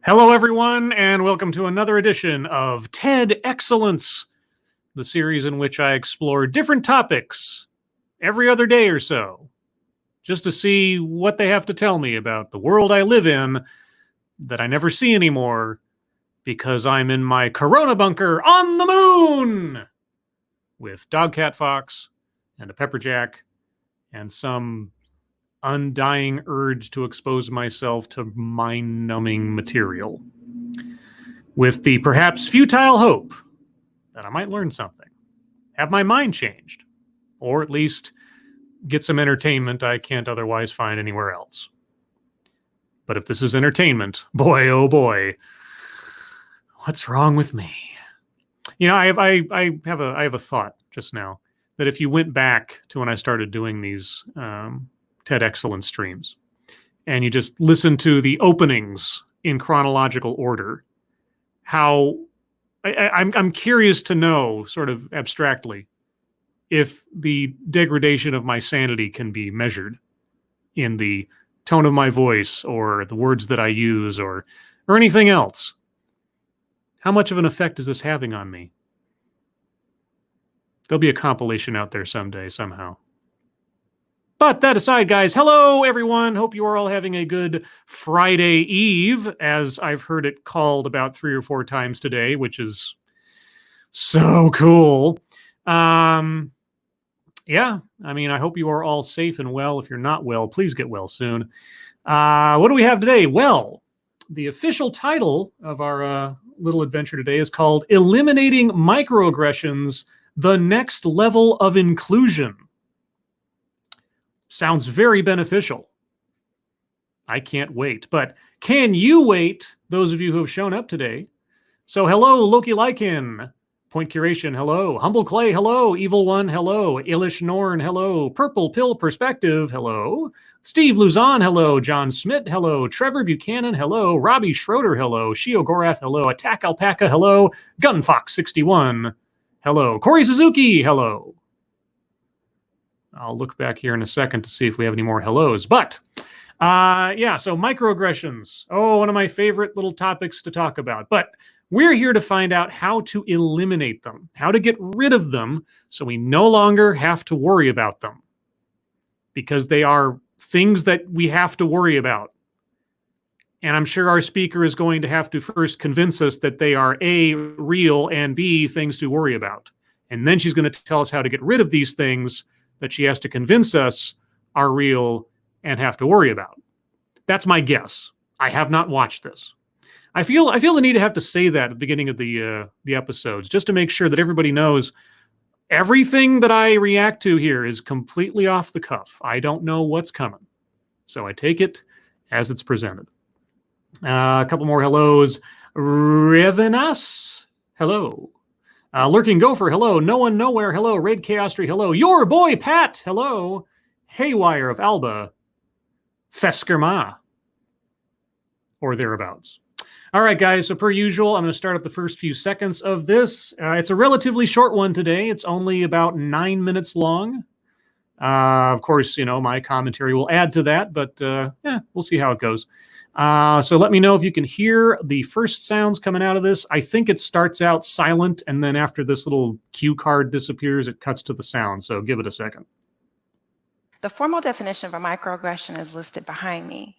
Hello, everyone, and welcome to another edition of TEDXcellence, the series in which I explore different topics every other day or so, just to see what they have to tell me about the world I live in that I never see anymore because I'm in my Corona bunker on the moon with Dog Cat Fox and a Pepperjack and some undying urge to expose myself to mind-numbing material, with the perhaps futile hope that I might learn something, have my mind changed, or at least get some entertainment I can't otherwise find anywhere else. But if this is entertainment, boy, oh boy, what's wrong with me? You know, I have a thought just now that if you went back to when I started doing these TEDXcellence streams, and you just listen to the openings in chronological order, how I'm curious to know, sort of abstractly, if the degradation of my sanity can be measured in the tone of my voice or the words that I use or anything else. How much of an effect is this having on me? There'll be a compilation out there someday, somehow. But that aside, guys, hello, everyone. Hope you are all having a good Friday Eve, as I've heard it called about 3 or 4 times today, which is so cool. Yeah, I mean, I hope you are all safe and well. If you're not well, please get well soon. What do we have today? Well, the official title of our little adventure today is called Eliminating Microaggressions, the Next Level of Inclusion. Sounds very beneficial. I can't wait. But can you wait, those of you who have shown up today? So hello, Loki Lycan. Point Curation, hello. Humble Clay, hello. Evil One, hello. Ilish Norn, hello. Purple Pill Perspective, hello. Steve Luzon, hello. John Smith, hello. Trevor Buchanan, hello. Robbie Schroeder, hello. Shio Gorath, hello. Attack Alpaca, hello. Gunfox61, hello. Corey Suzuki, hello. I'll look back here in a second to see if we have any more hellos. But, yeah, so microaggressions. Oh, one of my favorite little topics to talk about. But we're here to find out how to eliminate them, how to get rid of them so we no longer have to worry about them. Because they are things that we have to worry about. And I'm sure our speaker is going to have to first convince us that they are A, real, and B, things to worry about. And then she's going to tell us how to get rid of these things that she has to convince us are real and have to worry about. That's my guess. I have not watched this. I feel the need to have to say that at the beginning of the episodes, just to make sure that everybody knows everything that I react to here is completely off the cuff. I don't know what's coming. So I take it as it's presented. A couple more hellos. Revenas, hello. Lurking Gopher, hello. No One Nowhere, hello. Raid Chaostry, hello. Your boy Pat, hello. Haywire of Alba, Feskerma, or thereabouts. All right, guys, so per usual, I'm going to start up the first few seconds of this. It's a relatively short one today. It's only about 9 minutes long. Of course, you know, my commentary will add to that, but yeah, we'll see how it goes. So let me know if you can hear the first sounds coming out of this. I think it starts out silent, and then after this little cue card disappears, it cuts to the sound. So give it a second. The formal definition of a microaggression is listed behind me.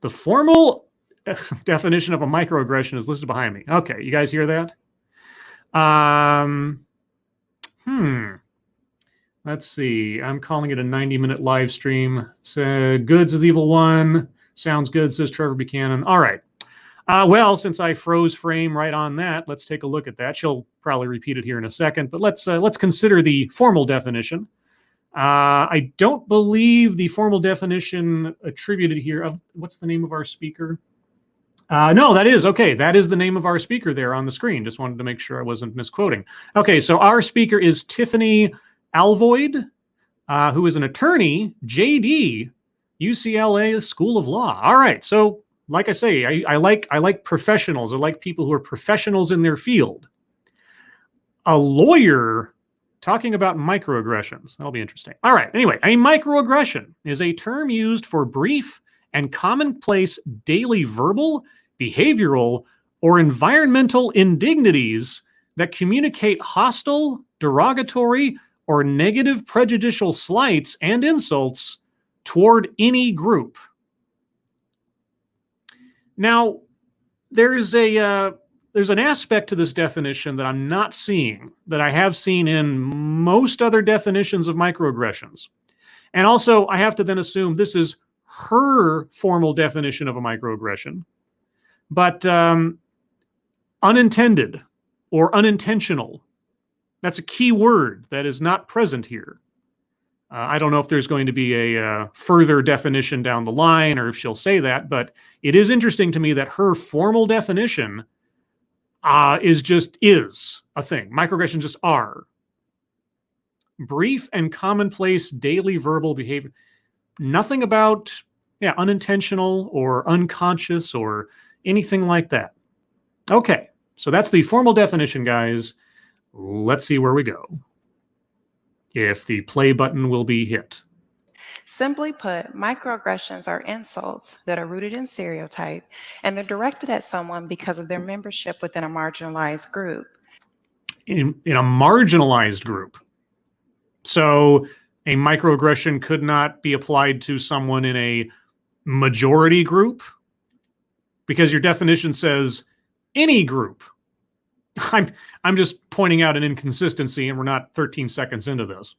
The formal definition of a microaggression is listed behind me. Okay, you guys hear that? Let's see. I'm calling it a 90-minute live stream. So Goods is Evil One. Sounds good, says Trevor Buchanan. All right. Well, since I froze frame right on that, let's take a look at that. She'll probably repeat it here in a second, but let's consider the formal definition. I don't believe the formal definition attributed here of what's the name of our speaker? No, that is okay. That is the name of our speaker there on the screen. Just wanted to make sure I wasn't misquoting. Okay, so our speaker is Tiffany Alvoid, who is an attorney, JD, UCLA School of Law. All right, so like I say, I like professionals. I like people who are professionals in their field. A lawyer talking about microaggressions. That'll be interesting. All right, anyway, a microaggression is a term used for brief and commonplace daily verbal, behavioral, or environmental indignities that communicate hostile, derogatory, or negative prejudicial slights and insults toward any group. Now, there's an aspect to this definition that I'm not seeing, that I have seen in most other definitions of microaggressions. And also, I have to then assume this is her formal definition of a microaggression. But unintended or unintentional, that's a key word that is not present here. I don't know if there's going to be a further definition down the line or if she'll say that, but it is interesting to me that her formal definition is a thing. Microaggressions just are. Brief and commonplace daily verbal behavior. Nothing about unintentional or unconscious or anything like that. Okay, so that's the formal definition, guys. Let's see where we go. If the play button will be hit. Simply put, microaggressions are insults that are rooted in stereotype, and they're directed at someone because of their membership within a marginalized group. In a marginalized group. So a microaggression could not be applied to someone in a majority group? Because your definition says any group. I'm just pointing out an inconsistency, and we're not 13 seconds into this.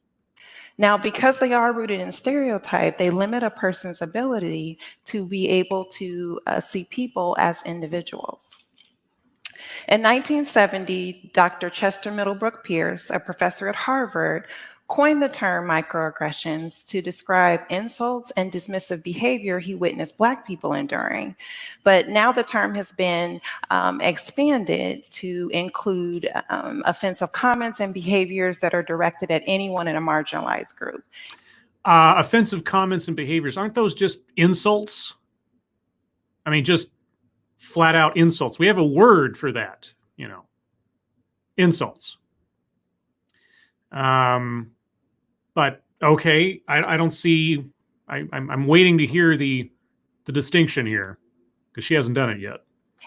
Now, because they are rooted in stereotype, they limit a person's ability to be able to see people as individuals. In 1970, Dr. Chester Middlebrook Pierce, a professor at Harvard, coined the term microaggressions to describe insults and dismissive behavior he witnessed Black people enduring. But now the term has been expanded to include offensive comments and behaviors that are directed at anyone in a marginalized group. Offensive comments and behaviors, aren't those just insults? I mean, just flat out insults. We have a word for that, insults. But okay, I don't see. I'm waiting to hear the distinction here because she hasn't done it yet.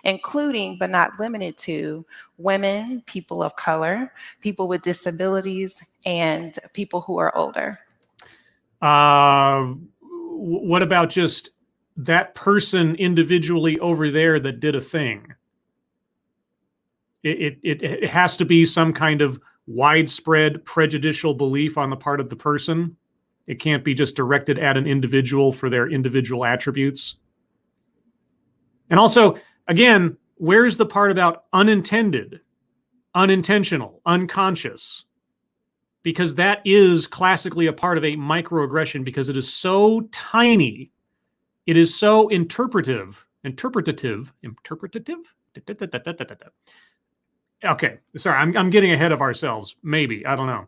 Including, but not limited to, women, people of color, people with disabilities, and people who are older. What about just that person individually over there that did a thing? It has to be some kind of widespread prejudicial belief on the part of the person. It can't be just directed at an individual for their individual attributes. And also, again, where's the part about unintended, unintentional, unconscious? Because that is classically a part of a microaggression because it is so tiny. It is so interpretative. Okay, sorry, I'm getting ahead of ourselves. Maybe, I don't know.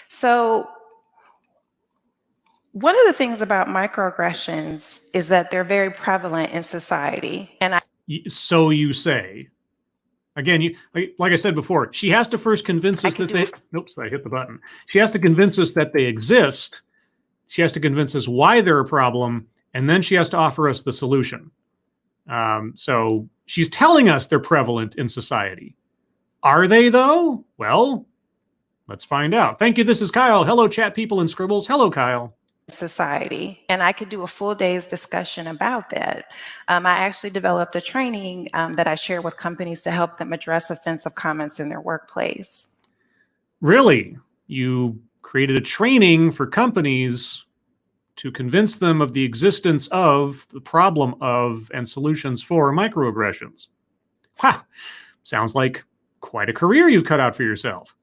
So one of the things about microaggressions is that they're very prevalent in society. And so you say. Again, like I said before, she has to first convince us that they... Oops, I hit the button. She has to convince us that they exist. She has to convince us why they're a problem, and then she has to offer us the solution. So she's telling us they're prevalent in society. Are they, though? Well, let's find out. Thank you. This is Kyle. Hello, chat people and scribbles. Hello, Kyle. Society, and I could do a full day's discussion about that. I actually developed a training that I share with companies to help them address offensive comments in their workplace. Really? You created a training for companies to convince them of the existence of, the problem of, and solutions for microaggressions. Wow, sounds like quite a career you've cut out for yourself.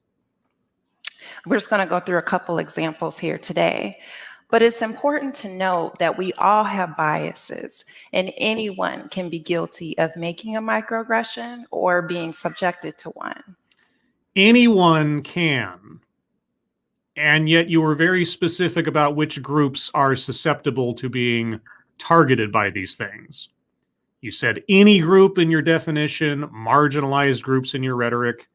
We're just going to go through a couple examples here today. But it's important to note that we all have biases, and anyone can be guilty of making a microaggression or being subjected to one. Anyone can. And yet you were very specific about which groups are susceptible to being targeted by these things. You said any group in your definition, marginalized groups in your rhetoric.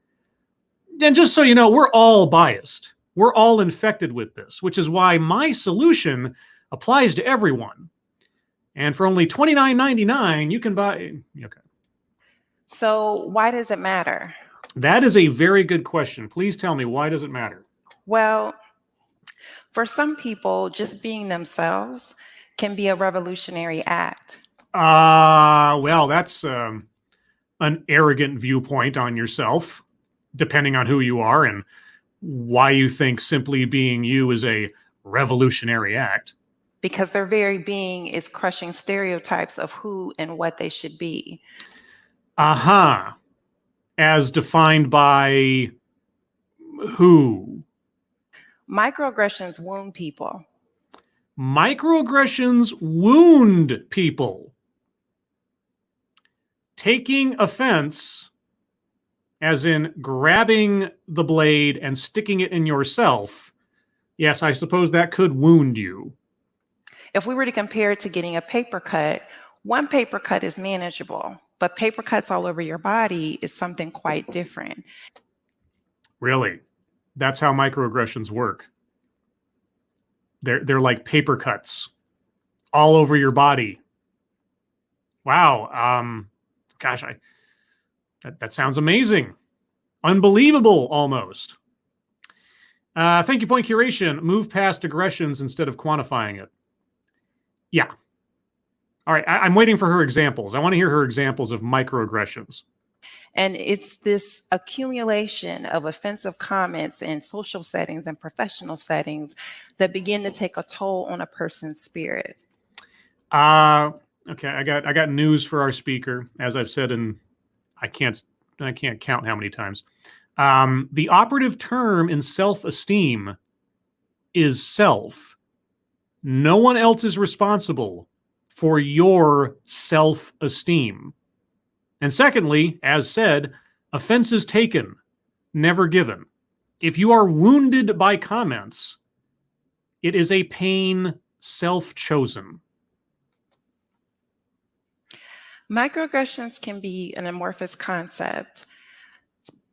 And just so you know, we're all biased. We're all infected with this, which is why my solution applies to everyone. And for only $29.99, you can buy. Okay. So why does it matter? That is a very good question. Please tell me, why does it matter? Well, for some people, just being themselves can be a revolutionary act. Well, that's an arrogant viewpoint on yourself, depending on who you are and why you think simply being you is a revolutionary act. Because their very being is crushing stereotypes of who and what they should be. Aha. As defined by who? Microaggressions wound people. Microaggressions wound people. Taking offense, as in grabbing the blade and sticking it in yourself, yes, I suppose that could wound you. If we were to compare it to getting a paper cut, one paper cut is manageable, but paper cuts all over your body is something quite different. Really? That's how microaggressions work. They're like paper cuts all over your body. Wow. Gosh, that sounds amazing. Unbelievable, almost. Thank you, Point Curation. Move past aggressions instead of quantifying it. Yeah. All right, I'm waiting for her examples. I want to hear her examples of microaggressions. And it's this accumulation of offensive comments in social settings and professional settings that begin to take a toll on a person's spirit. Okay, I got news for our speaker. As I've said, and I can't count how many times. The operative term in self-esteem is self. No one else is responsible for your self-esteem. And secondly, as said, offenses taken, never given. If you are wounded by comments, it is a pain self-chosen. Microaggressions can be an amorphous concept,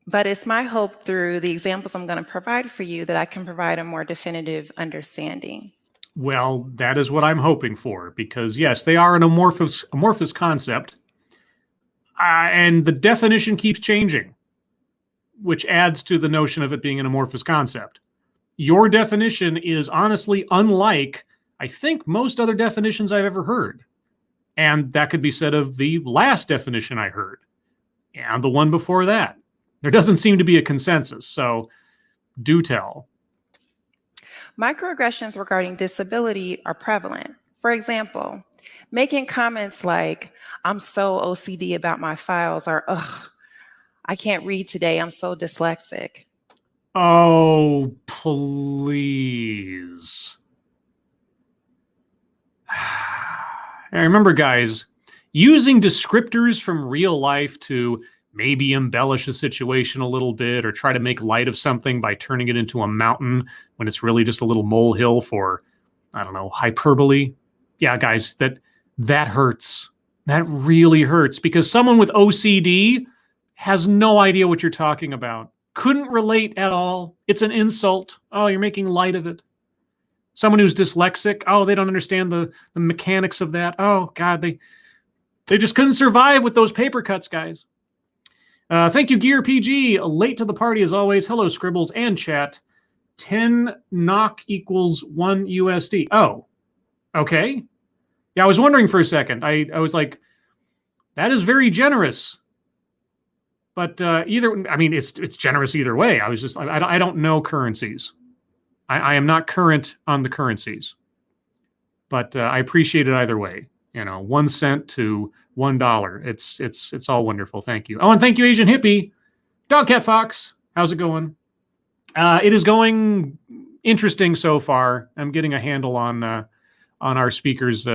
but it's my hope through the examples I'm going to provide for you that I can provide a more definitive understanding. Well, that is what I'm hoping for, because yes, they are an amorphous concept. And the definition keeps changing, which adds to the notion of it being an amorphous concept. Your definition is honestly unlike, I think, most other definitions I've ever heard. And that could be said of the last definition I heard and the one before that. There doesn't seem to be a consensus, so do tell. Microaggressions regarding disability are prevalent. For example, making comments like, "I'm so OCD about my files," or "Ugh, I can't read today, I'm so dyslexic." Oh, please. And remember, guys, using descriptors from real life to maybe embellish a situation a little bit or try to make light of something by turning it into a mountain when it's really just a little molehill for, I don't know, hyperbole. Yeah, guys, that hurts. That really hurts because someone with OCD has no idea what you're talking about. Couldn't relate at all. It's an insult. Oh, you're making light of it. Someone who's dyslexic, oh, they don't understand the mechanics of that. Oh, God, they just couldn't survive with those paper cuts, guys. Thank you, Gear PG. Late to the party as always. Hello, Scribbles and chat. 10 NOK equals 1 USD. Oh, okay. Yeah, I was wondering for a second. I was like, that is very generous. But it's generous either way. I was just, I don't know currencies. I am not current on the currencies. But I appreciate it either way. 1 cent to $1. It's all wonderful. Thank you. Oh, and thank you, Asian Hippie. Dog Cat Fox. How's it going? It is going interesting so far. I'm getting a handle on our speaker's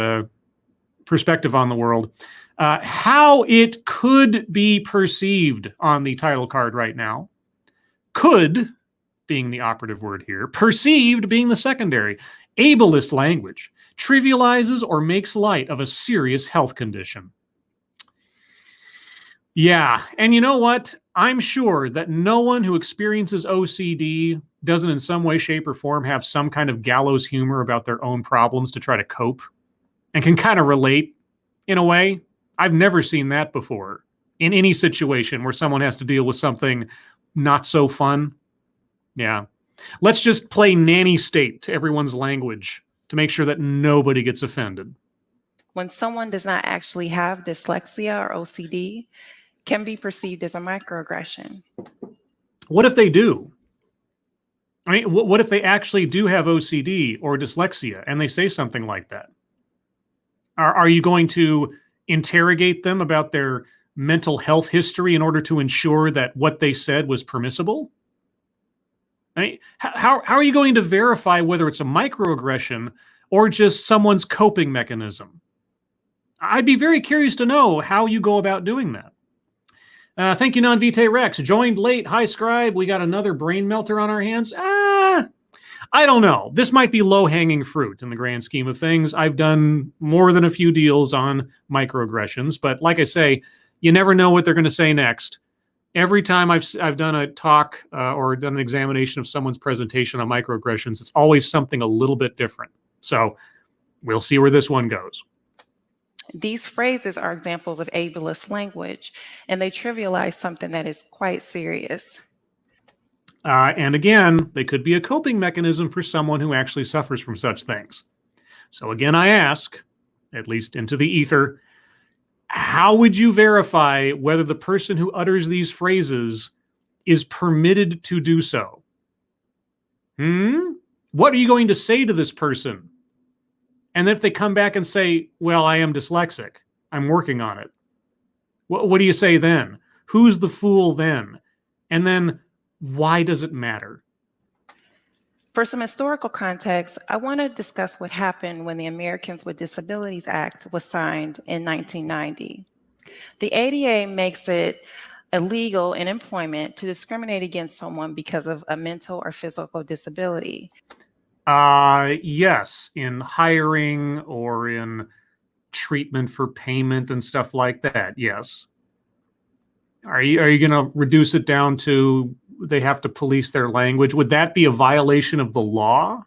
perspective on the world. How it could be perceived on the title card right now. Could being the operative word here. Perceived being the secondary. Ableist language. Trivializes or makes light of a serious health condition. Yeah, and you know what? I'm sure that no one who experiences OCD doesn't in some way, shape, or form have some kind of gallows humor about their own problems to try to cope. and can kind of relate in a way. I've never seen that before in any situation where someone has to deal with something not so fun. Yeah. Let's just play nanny state to everyone's language to make sure that nobody gets offended. When someone does not actually have dyslexia or OCD, can be perceived as a microaggression. What if they do? I mean, what if they actually do have OCD or dyslexia and they say something like that? Are you going to interrogate them about their mental health history in order to ensure that what they said was permissible? I mean, how are you going to verify whether it's a microaggression or just someone's coping mechanism? I'd be very curious to know how you go about doing that. Thank you, Non-Vitae Rex. Joined late. Hi, Scribe. We got another brain melter on our hands. I don't know. This might be low-hanging fruit in the grand scheme of things. I've done more than a few deals on microaggressions, but like I say, you never know what they're going to say next. Every time I've done a talk or done an examination of someone's presentation on microaggressions, it's always something a little bit different. So we'll see where this one goes. These phrases are examples of ableist language, and they trivialize something that is quite serious. And again, they could be a coping mechanism for someone who actually suffers from such things. So again, I ask, at least into the ether, how would you verify whether the person who utters these phrases is permitted to do so? What are you going to say to this person? And if they come back and say, well, I am dyslexic, I'm working on it. What do you say then? Who's the fool then? And then why does it matter? For some historical context, I want to discuss what happened when the Americans with Disabilities Act was signed in 1990. The ADA makes it illegal in employment to discriminate against someone because of a mental or physical disability. Yes, in hiring or in treatment for payment and stuff like that, yes. Are you going to reduce it down to they have to police their language? Would that be a violation of the law?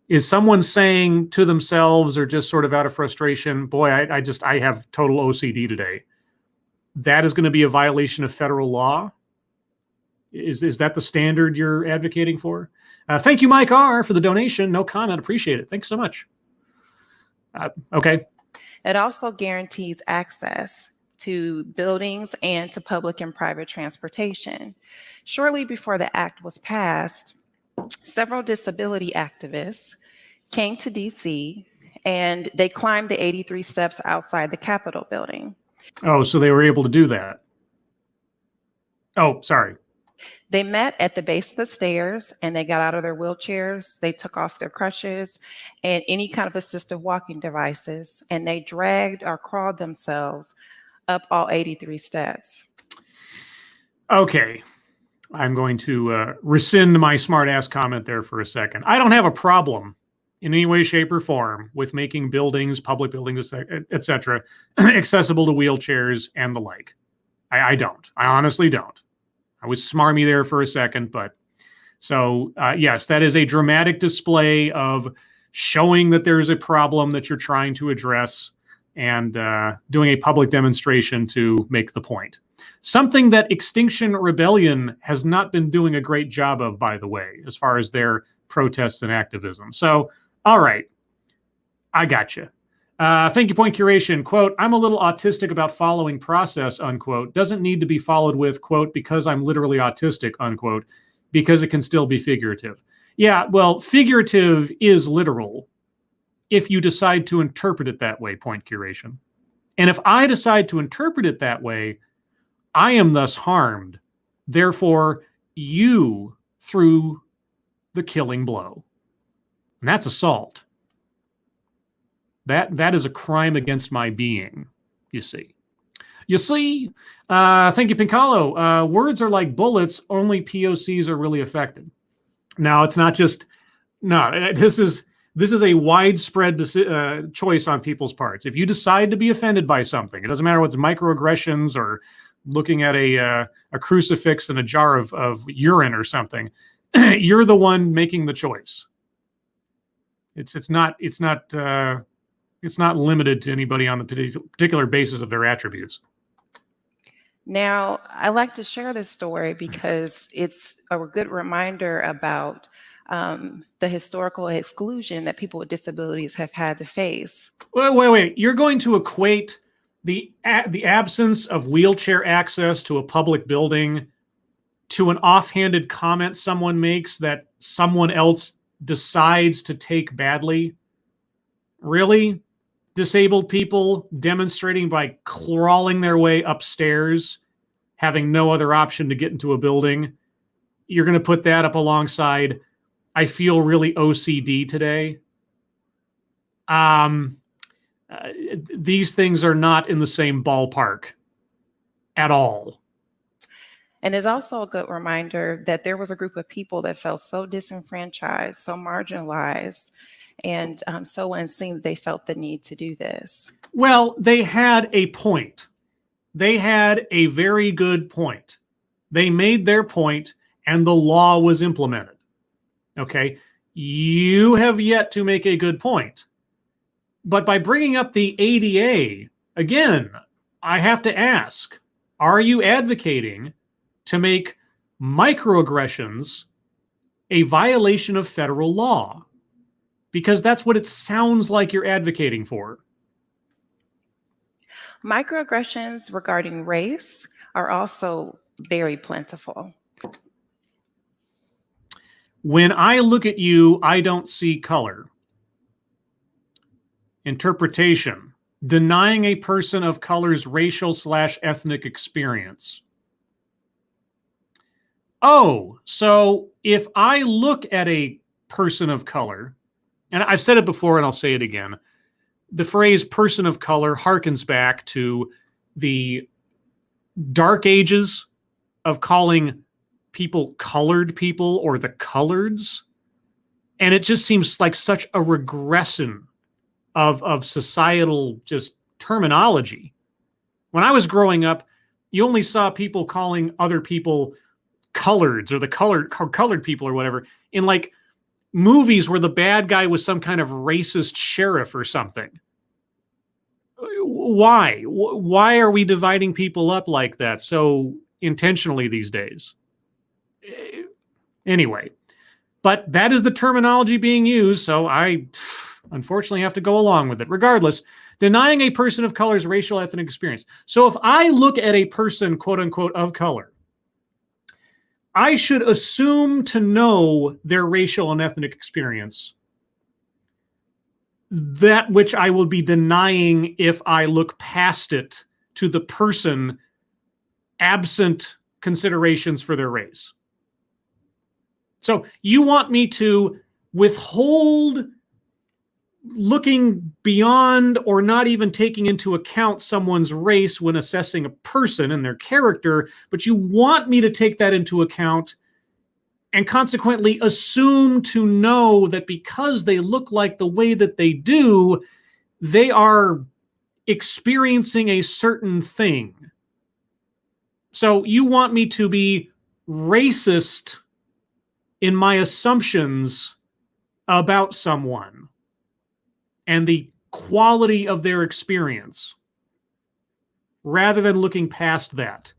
Is someone saying to themselves or just sort of out of frustration, boy, I have total OCD today? That is going to be a violation of federal law? Is that the standard you're advocating for? Thank you, Mike R., for the donation. No comment. Appreciate it. Thanks so much. Okay. It also guarantees access to buildings and to public and private transportation. Shortly before the act was passed, several disability activists came to DC and they climbed the 83 steps outside the Capitol building. Oh, so they were able to do that. Oh, sorry. They met at the base of the stairs and they got out of their wheelchairs. They took off their crutches and any kind of assistive walking devices, and they dragged or crawled themselves up all 83 steps. Okay. I'm going to rescind my smart-ass comment there for a second. I don't have a problem in any way, shape, or form with making buildings, public buildings, et cetera, accessible to wheelchairs and the like. I don't. I honestly don't. I was smarmy there for a second, but so yes, that is a dramatic display of showing that there's a problem that you're trying to address and doing a public demonstration to make the point. Something that Extinction Rebellion has not been doing a great job of, by the way, as far as their protests and activism. So, all right, I got you. Thank you, Point Curation. Quote, I'm a little autistic about following process, unquote. Doesn't need to be followed with, quote, because I'm literally autistic, unquote, because it can still be figurative. Yeah, well, figurative is literal if you decide to interpret it that way, Point Curation. And if I decide to interpret it that way, I am thus harmed. Therefore, you threw the killing blow. And that's assault. That is a crime against my being, you see. You see, thank you, Pincalo. Words are like bullets, only POCs are really affected. Now, it's not just, no, this is a widespread choice on people's parts. If you decide to be offended by something, it doesn't matter what's microaggressions or looking at a crucifix in a jar of urine or something, you're the one making the choice. It's not It's not limited to anybody on the particular basis of their attributes. Now, I like to share this story because it's a good reminder about the historical exclusion that people with disabilities have had to face. Wait. You're going to equate the absence of wheelchair access to a public building to an offhanded comment someone makes that someone else decides to take badly? Really? Disabled people demonstrating by crawling their way upstairs, having no other option to get into a building? You're going to put that up alongside, I feel really OCD today? These things are not in the same ballpark at all. And it's also a good reminder that there was a group of people that felt so disenfranchised, so marginalized, and so unseen they felt the need to do this. Well, they had a point. They had a very good point. They made their point, and the law was implemented. Okay? You have yet to make a good point. But by bringing up the ADA, again, I have to ask, are you advocating to make microaggressions a violation of federal law? Because that's what it sounds like you're advocating for. Microaggressions regarding race are also very plentiful. When I look at you, I don't see color. Interpretation: denying a person of color's racial/ethnic experience. Oh, so if I look at a person of color, and I've said it before and I'll say it again, the phrase person of color harkens back to the dark ages of calling people colored people or the coloreds. And it just seems like such a regression of societal just terminology. When I was growing up, you only saw people calling other people coloreds or the colored people or whatever in like movies where the bad guy was some kind of racist sheriff or something. Why? Why are we dividing people up like that so intentionally these days? Anyway, but that is the terminology being used, so I unfortunately have to go along with it. Regardless, denying a person of color's racial ethnic experience. So if I look at a person, quote unquote, of color, I should assume to know their racial and ethnic experience, that which I will be denying if I look past it to the person absent considerations for their race. So you want me to withhold looking beyond or not even taking into account someone's race when assessing a person and their character, but you want me to take that into account and consequently assume to know that because they look like the way that they do, they are experiencing a certain thing. So you want me to be racist in my assumptions about someone and the quality of their experience, rather than looking past that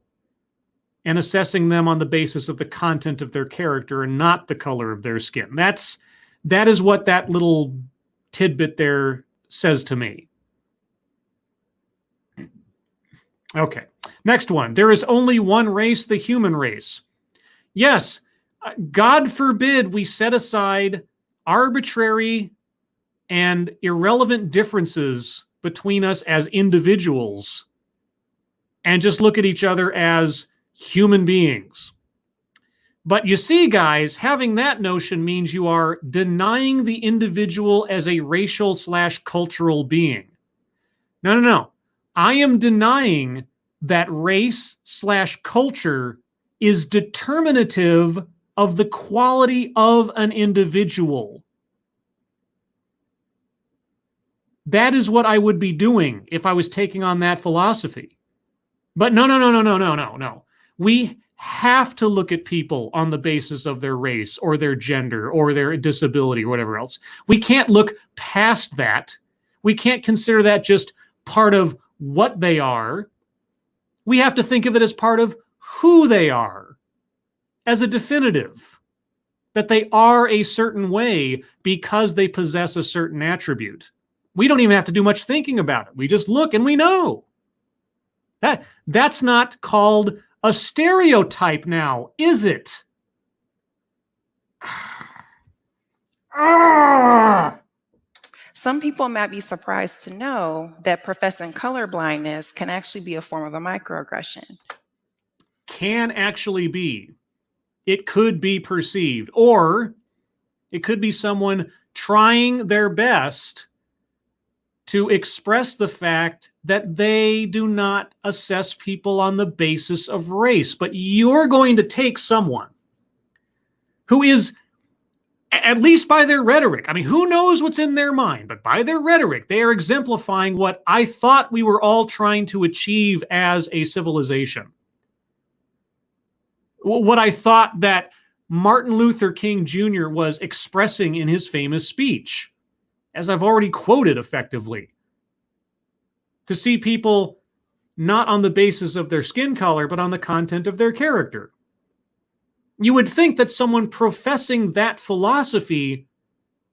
and assessing them on the basis of the content of their character and not the color of their skin. That is what that little tidbit there says to me. Okay, next one. There is only one race, the human race. Yes, God forbid we set aside arbitrary and irrelevant differences between us as individuals and just look at each other as human beings. But you see, guys, having that notion means you are denying the individual as a racial/cultural being. No. I am denying that race/culture is determinative of the quality of an individual. That is what I would be doing if I was taking on that philosophy. But no. We have to look at people on the basis of their race or their gender or their disability or whatever else. We can't look past that. We can't consider that just part of what they are. We have to think of it as part of who they are, as a definitive, that they are a certain way because they possess a certain attribute. We don't even have to do much thinking about it. We just look and we know. That's not called a stereotype now, is it? Some people might be surprised to know that professing colorblindness can actually be a form of a microaggression. Can actually be. It could be perceived, or it could be someone trying their best to express the fact that they do not assess people on the basis of race. But you're going to take someone who is, at least by their rhetoric, I mean, who knows what's in their mind, but by their rhetoric, they are exemplifying what I thought we were all trying to achieve as a civilization. What I thought that Martin Luther King Jr. was expressing in his famous speech, as I've already quoted effectively. To see people not on the basis of their skin color, but on the content of their character. You would think that someone professing that philosophy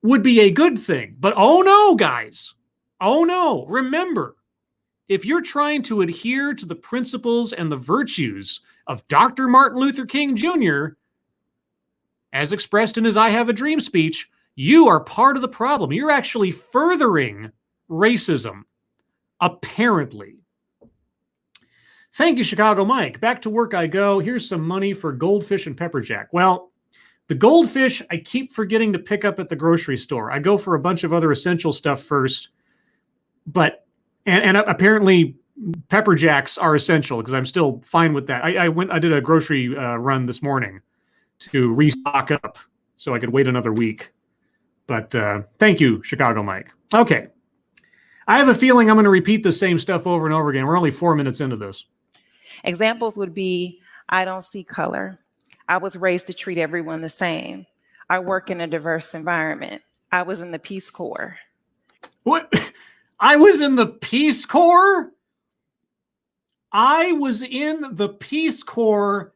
would be a good thing. But oh no, guys. Oh no. Remember, if you're trying to adhere to the principles and the virtues of Dr. Martin Luther King Jr., as expressed in his I Have a Dream speech, you are part of the problem. You're actually furthering racism, apparently. Thank you, Chicago Mike. Back to work I go. Here's some money for goldfish and pepperjack. Well, the goldfish I keep forgetting to pick up at the grocery store. I go for a bunch of other essential stuff first, but and apparently pepperjacks are essential because I'm still fine with that. I did a grocery run this morning to restock up so I could wait another week. But thank you, Chicago Mike. Okay. I have a feeling I'm going to repeat the same stuff over and over again. We're only 4 minutes into this. Examples would be, I don't see color. I was raised to treat everyone the same. I work in a diverse environment. I was in the Peace Corps. What? I was in the Peace Corps? I was in the Peace Corps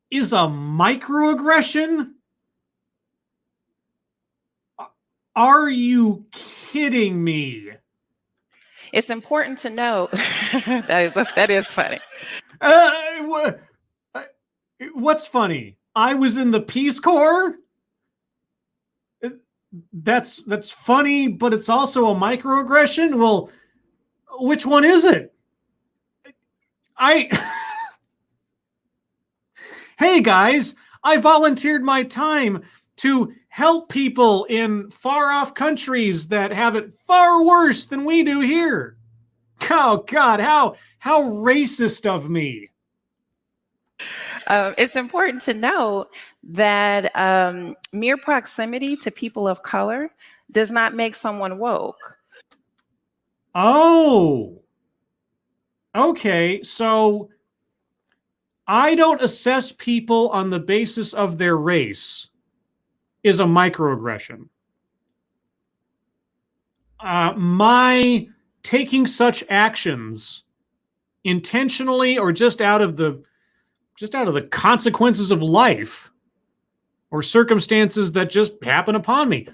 is a microaggression? Are you kidding me? It's important to note that is funny. What's funny? I was in the Peace Corps? That's funny, but it's also a microaggression? Well, which one is it? Hey guys, I volunteered my time to help people in far-off countries that have it far worse than we do here. Oh God, how racist of me. It's important to note that mere proximity to people of color does not make someone woke. Oh, okay. So I don't assess people on the basis of their race is a microaggression. My taking such actions intentionally or just out of the consequences of life or circumstances that just happen upon me.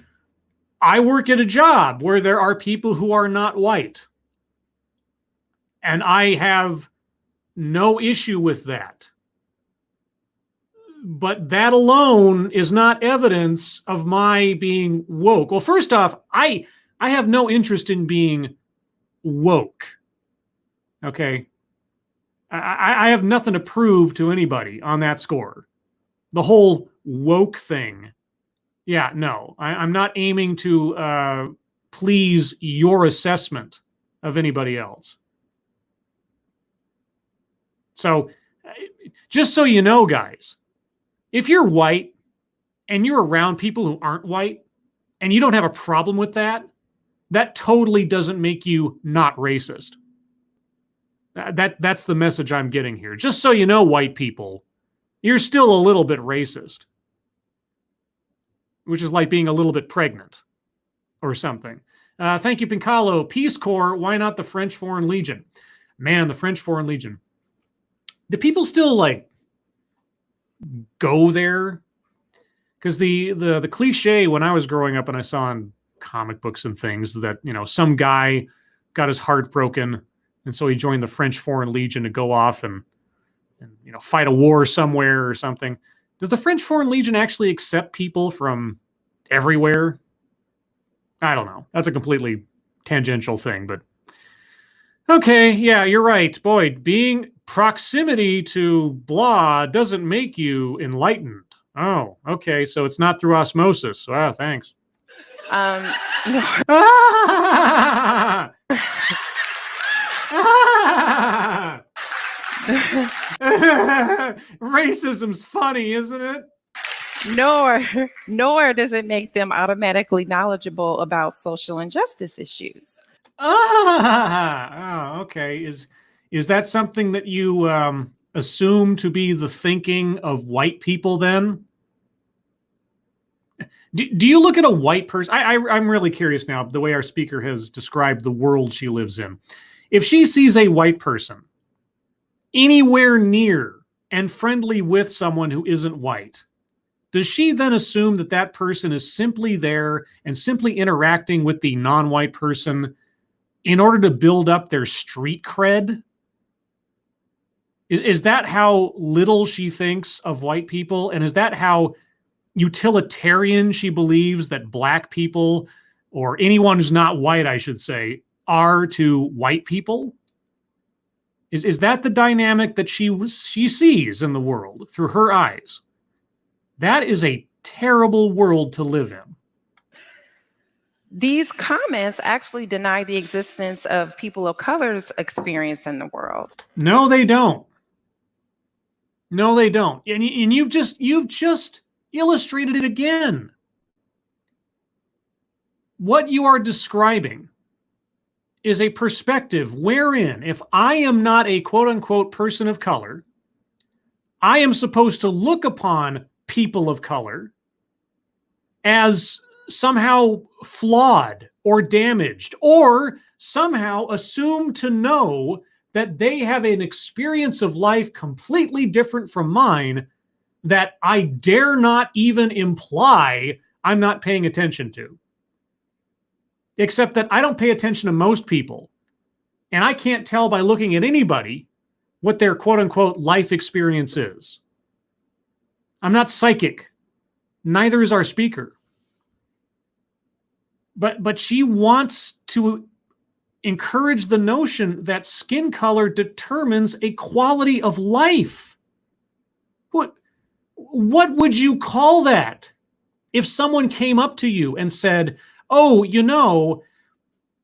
I work at a job where there are people who are not white. And I have no issue with that. But that alone is not evidence of my being woke. Well, first off, I have no interest in being woke. Okay? I have nothing to prove to anybody on that score. The whole woke thing. Yeah, no. I'm not aiming to please your assessment of anybody else. So, just so you know, guys, if you're white and you're around people who aren't white and you don't have a problem with that, that totally doesn't make you not racist. That's the message I'm getting here. Just so you know, white people, you're still a little bit racist, which is like being a little bit pregnant or something. Thank you, Pincalo. Peace Corps, why not the French Foreign Legion? Man, the French Foreign Legion. Do people still like go there? Because the cliche when I was growing up and I saw in comic books and things that, some guy got his heart broken and so he joined the French Foreign Legion to go off and fight a war somewhere or something. Does the French Foreign Legion actually accept people from everywhere? I don't know. That's a completely tangential thing, but okay, yeah, you're right. Boy, being proximity to blah doesn't make you enlightened. Oh, okay, so it's not through osmosis. Wow, thanks. No. Racism's funny, isn't it? Nor does it make them automatically knowledgeable about social injustice issues. Okay. Is that something that you assume to be the thinking of white people then? Do you look at a white person? I'm really curious now, the way our speaker has described the world she lives in. If she sees a white person anywhere near and friendly with someone who isn't white, does she then assume that that person is simply there and simply interacting with the non-white person in order to build up their street cred? Is that how little she thinks of white people? And is that how utilitarian she believes that black people, or anyone who's not white, I should say, are to white people? Is that the dynamic that she sees in the world through her eyes? That is a terrible world to live in. These comments actually deny the existence of people of color's experience in the world. No, they don't. No, they don't. And you've just illustrated it again. What you are describing is a perspective wherein, if I am not a quote-unquote person of color, I am supposed to look upon people of color as somehow flawed or damaged, or somehow assume to know that they have an experience of life completely different from mine that I dare not even imply I'm not paying attention to. Except that I don't pay attention to most people. And I can't tell by looking at anybody what their quote-unquote life experience is. I'm not psychic. Neither is our speaker. But she wants to encourage the notion that skin color determines a quality of life. What would you call that? If someone came up to you and said, oh,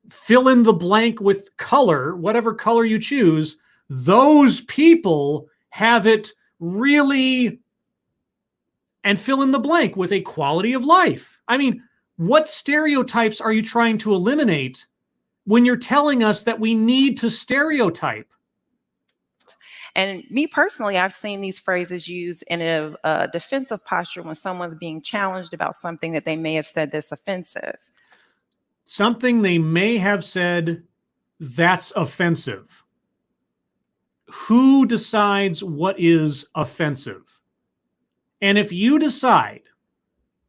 fill in the blank with color, whatever color you choose, those people have it really, and fill in the blank with a quality of life. I mean, what stereotypes are you trying to eliminate when you're telling us that we need to stereotype? And me personally, I've seen these phrases used in a defensive posture when someone's being challenged about something that they may have said that's offensive. Something they may have said that's offensive. Who decides what is offensive? And if you decide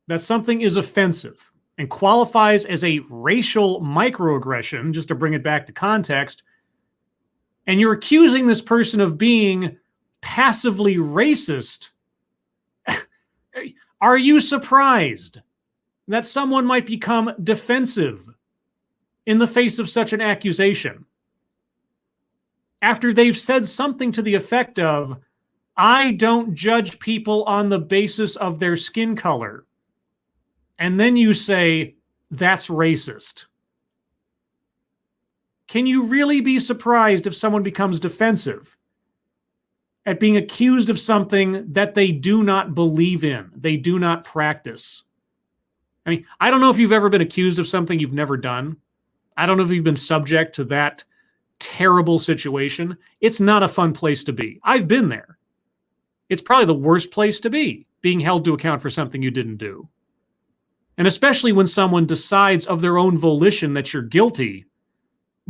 that something is offensive and qualifies as a racial microaggression, just to bring it back to context, and you're accusing this person of being passively racist, are you surprised that someone might become defensive in the face of such an accusation? After they've said something to the effect of, I don't judge people on the basis of their skin color. And then you say, that's racist. Can you really be surprised if someone becomes defensive at being accused of something that they do not believe in, they do not practice? I mean, I don't know if you've ever been accused of something you've never done. I don't know if you've been subject to that terrible situation. It's not a fun place to be. I've been there. It's probably the worst place to be, being held to account for something you didn't do. And especially when someone decides of their own volition that you're guilty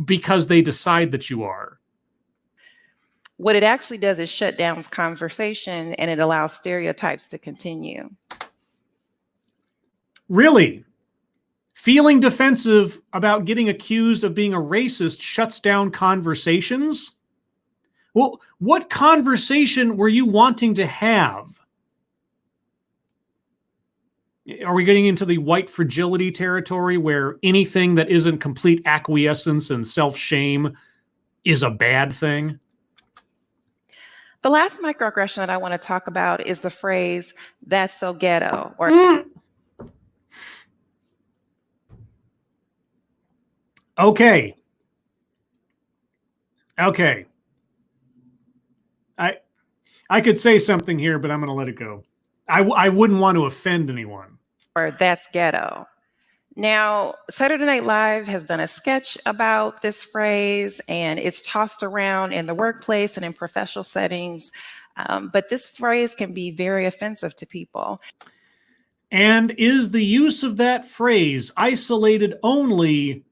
because they decide that you are. What it actually does is shut down conversation, and it allows stereotypes to continue. Really? Feeling defensive about getting accused of being a racist shuts down conversations? Well, what conversation were you wanting to have? Are we getting into the white fragility territory where anything that isn't complete acquiescence and self-shame is a bad thing? The last microaggression that I want to talk about is the phrase, "that's so ghetto," or Okay. I could say something here, but I'm going to let it go. I wouldn't want to offend anyone. or "that's ghetto." Now, Saturday Night Live has done a sketch about this phrase, and it's tossed around in the workplace and in professional settings. But this phrase can be very offensive to people. And is the use of that phrase isolated only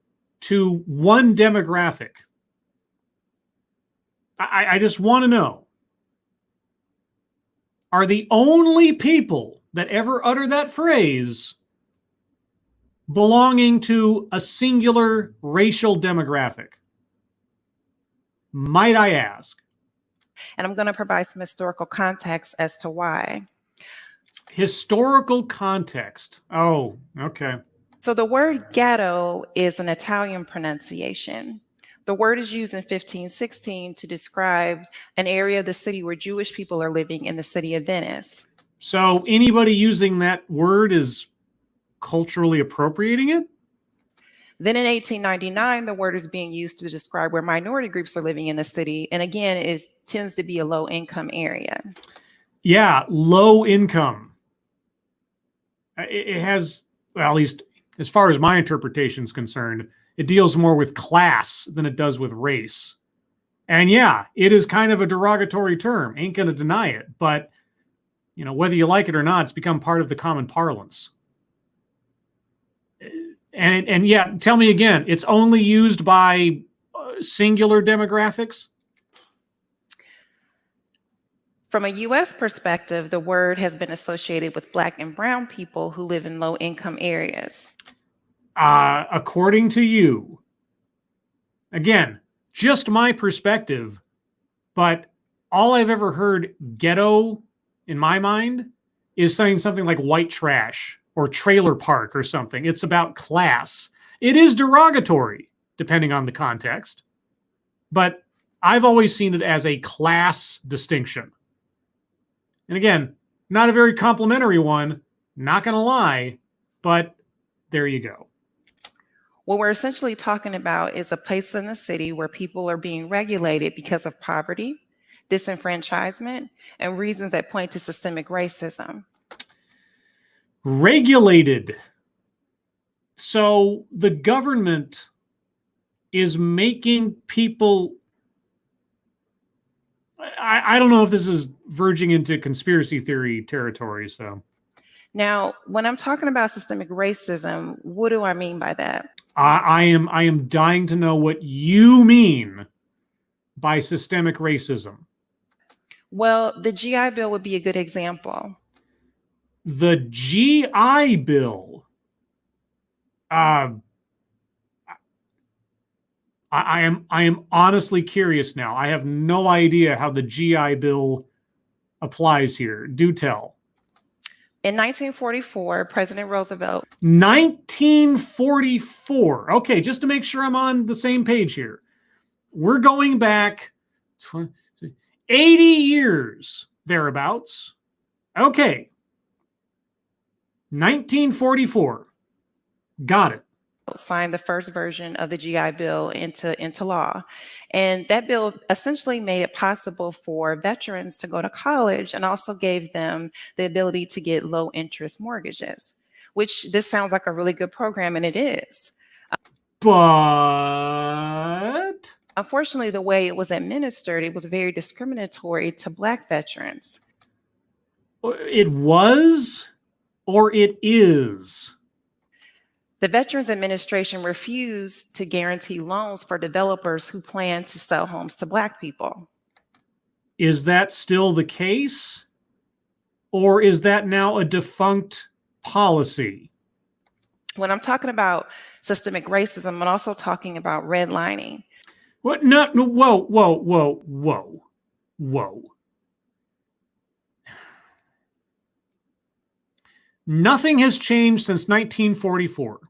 to one demographic? I just want to know. Are the only people that ever utter that phrase belonging to a singular racial demographic? Might I ask? And I'm going to provide some historical context as to why. Historical context. Oh, okay. So the word ghetto is an Italian pronunciation. The word is used in 1516 to describe an area of the city where Jewish people are living in the city of Venice. So anybody using that word is culturally appropriating it? Then in 1899, the word is being used to describe where minority groups are living in the city. And again, it tends to be a low income area. Yeah, low income. It has, well, at least as far as my interpretation is concerned, it deals more with class than it does with race. And yeah, it is kind of a derogatory term. Ain't going to deny it. But, you know, whether you like it or not, it's become part of the common parlance. And yeah, tell me again, it's only used by singular demographics? From a US perspective, the word has been associated with Black and brown people who live in low income areas. According to you, again, just my perspective, but all I've ever heard ghetto in my mind is saying something like white trash or trailer park or something. It's about class. It is derogatory, depending on the context, but I've always seen it as a class distinction. And again, not a very complimentary one, not going to lie, but there you go. What we're essentially talking about is a place in the city where people are being regulated because of poverty, disenfranchisement, and reasons that point to systemic racism. Regulated. So the government is making people... I don't know if this is verging into conspiracy theory territory, so... Now, when I'm talking about systemic racism, what do I mean by that? I am dying to know what you mean by systemic racism. Well, the GI Bill would be a good example. The GI Bill. I am honestly curious now. I have no idea how the GI Bill applies here. Do tell. In 1944, President Roosevelt... 1944. Okay, just to make sure I'm on the same page here. We're going back 80 years, thereabouts. Okay. 1944. Got it. Signed the first version of the GI Bill into law. And that bill essentially made it possible for veterans to go to college and also gave them the ability to get low interest mortgages, which this sounds like a really good program, and it is. But unfortunately, the way it was administered, it was very discriminatory to Black veterans. It was, or it is? The Veterans Administration refused to guarantee loans for developers who plan to sell homes to Black people. Is that still the case? Or is that now a defunct policy? When I'm talking about systemic racism, I'm also talking about redlining. What? No, whoa. Nothing has changed since 1944.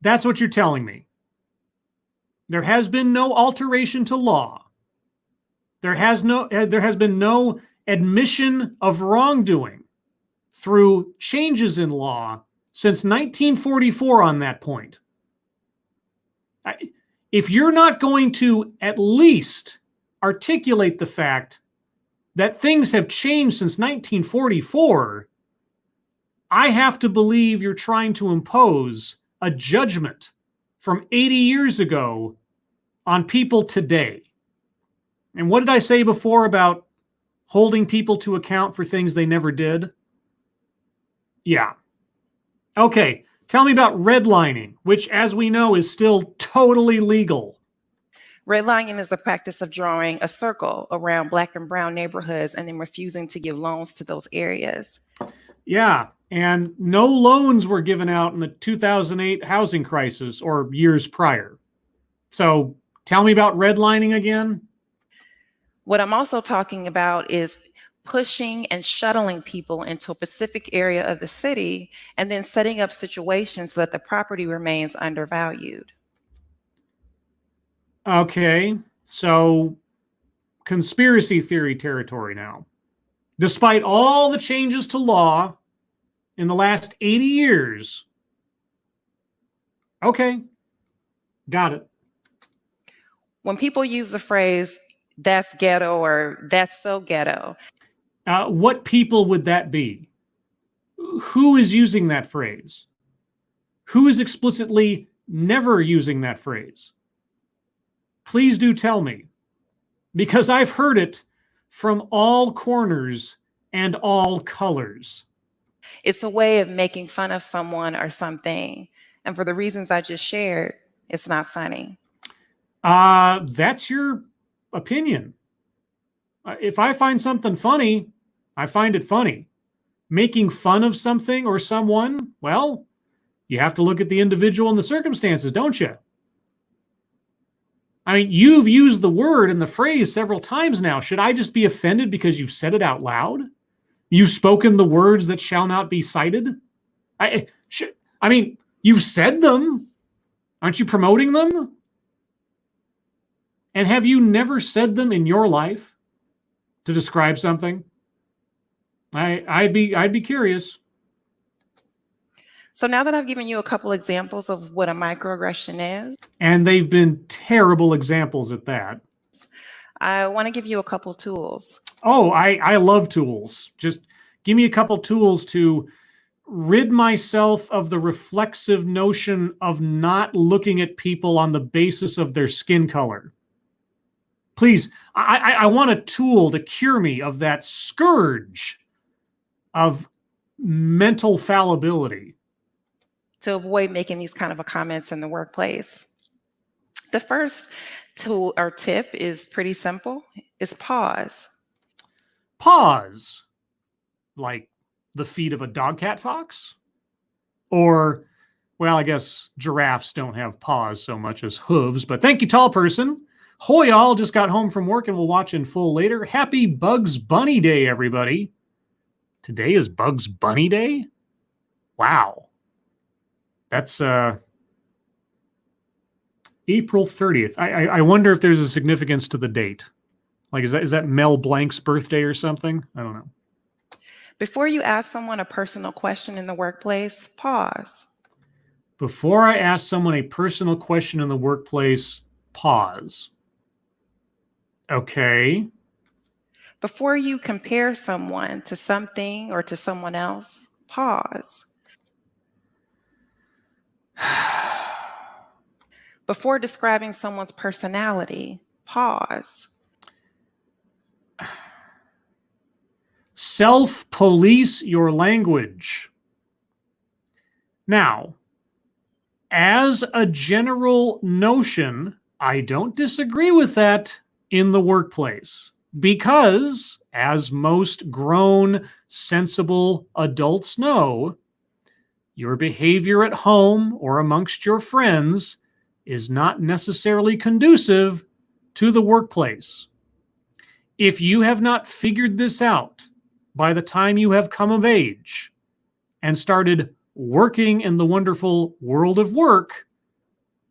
That's what you're telling me. There has been no alteration to law. There has been no admission of wrongdoing through changes in law since 1944 on that point. If you're not going to at least articulate the fact that things have changed since 1944, I have to believe you're trying to impose a judgment from 80 years ago on people today. And what did I say before about holding people to account for things they never did? Yeah. Okay, tell me about redlining, which, as we know, is still totally legal. Redlining is the practice of drawing a circle around Black and brown neighborhoods and then refusing to give loans to those areas. Yeah, and no loans were given out in the 2008 housing crisis or years prior. So tell me about redlining again. What I'm also talking about is pushing and shuttling people into a specific area of the city and then setting up situations so that the property remains undervalued. Okay, so conspiracy theory territory now. Despite all the changes to law in the last 80 years. Okay, got it. When people use the phrase, that's ghetto or that's so ghetto. What people would that be? Who is using that phrase? Who is explicitly never using that phrase? Please do tell me, because I've heard it from all corners and all colors. It's a way of making fun of someone or something. And for the reasons I just shared, it's not funny. That's your opinion. If I find something funny, I find it funny. Making fun of something or someone, well, you have to look at the individual and the circumstances, don't you? I mean, you've used the word and the phrase several times now. Should I just be offended because you've said it out loud? You've spoken the words that shall not be cited? I mean, you've said them. Aren't you promoting them? And have you never said them in your life to describe something? I'd be curious. So now that I've given you a couple examples of what a microaggression is, and they've been terrible examples at that, I want to give you a couple tools. Oh, I love tools. Just give me a couple tools to rid myself of the reflexive notion of not looking at people on the basis of their skin color. Please, I want a tool to cure me of that scourge of mental fallibility. To avoid making these kind of comments in the workplace. The first tool or tip is pretty simple. It's pause. Pause? Like the feet of a dog-cat fox? Or, well, I guess giraffes don't have paws so much as hooves, but thank you, tall person. Hoy, all just got home from work and will watch in full later. Happy Bugs Bunny Day, everybody. Today is Bugs Bunny Day? Wow. That's April 30th. I wonder if there's a significance to the date. Like, is that Mel Blanc's birthday or something? I don't know. Before you ask someone a personal question in the workplace, pause. Before I ask someone a personal question in the workplace, pause. Okay. Before you compare someone to something or to someone else, pause. Before describing someone's personality, pause. Self-police your language. Now, as a general notion, I don't disagree with that in the workplace because, as most grown, sensible adults know, your behavior at home or amongst your friends is not necessarily conducive to the workplace. If you have not figured this out by the time you have come of age and started working in the wonderful world of work,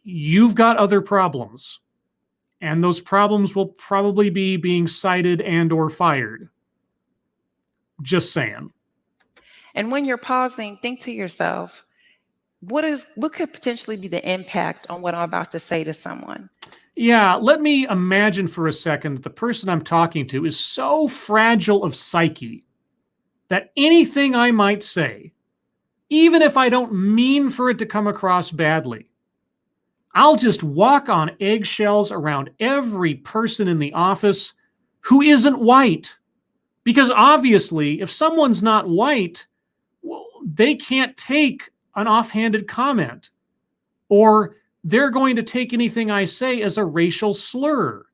you've got other problems. And those problems will probably be being cited and or fired. Just saying. And when you're pausing, think to yourself, what could potentially be the impact on what I'm about to say to someone? Yeah, let me imagine for a second that the person I'm talking to is so fragile of psyche that anything I might say, even if I don't mean for it to come across badly, I'll just walk on eggshells around every person in the office who isn't white. Because obviously, if someone's not white, well, they can't take an offhanded comment, or they're going to take anything I say as a racial slur,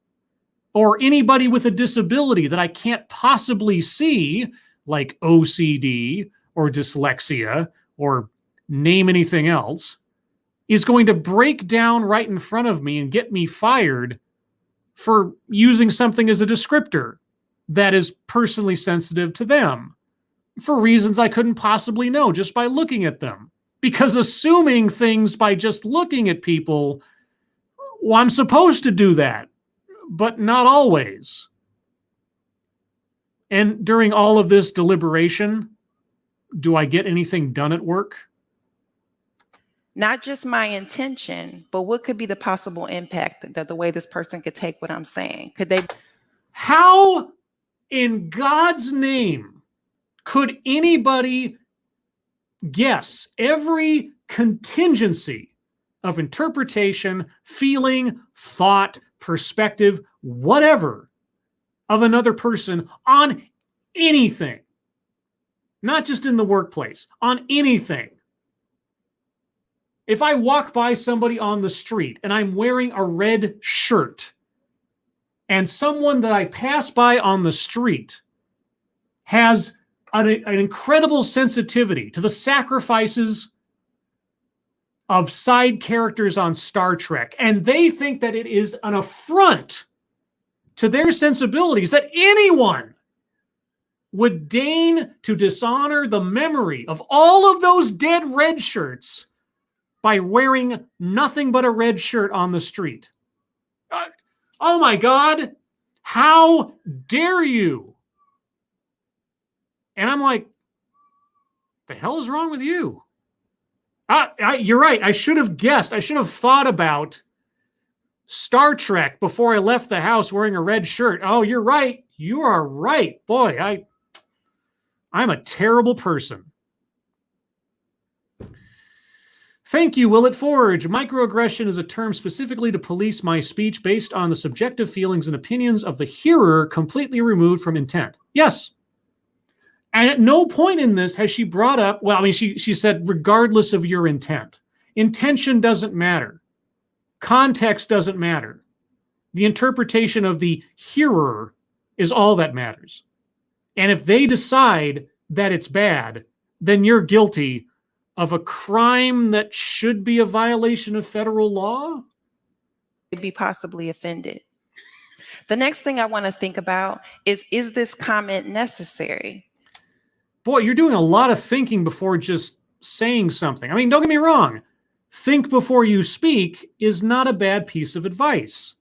or anybody with a disability that I can't possibly see, like OCD or dyslexia or name anything else, is going to break down right in front of me and get me fired for using something as a descriptor that is personally sensitive to them for reasons I couldn't possibly know just by looking at them. Because assuming things by just looking at people, well, I'm supposed to do that, but not always. And during all of this deliberation, do I get anything done at work? Not just my intention, but what could be the possible impact that the way this person could take what I'm saying? Could they? How in God's name could anybody guess every contingency of interpretation, feeling, thought, perspective, whatever, of another person on anything? Not just in the workplace, on anything. If I walk by somebody on the street and I'm wearing a red shirt, and someone that I pass by on the street has an incredible sensitivity to the sacrifices of side characters on Star Trek, and they think that it is an affront to their sensibilities that anyone would deign to dishonor the memory of all of those dead red shirts by wearing nothing but a red shirt on the street. Oh my God, how dare you? And I'm like, the hell is wrong with you? You're right. I should have guessed. I should have thought about Star Trek before I left the house wearing a red shirt. Oh, you're right. You are right. Boy, I'm a terrible person. Thank you, Will It Forge. Microaggression is a term specifically to police my speech based on the subjective feelings and opinions of the hearer, completely removed from intent. Yes. And at no point in this has she brought up, well, I mean, she said, regardless of your intent. Intention doesn't matter. Context doesn't matter. The interpretation of the hearer is all that matters. And if they decide that it's bad, then you're guilty of a crime that should be a violation of federal law? Be possibly offended. The next thing I want to think about is this comment necessary? Boy, you're doing a lot of thinking before just saying something. I mean, don't get me wrong. Think before you speak is not a bad piece of advice.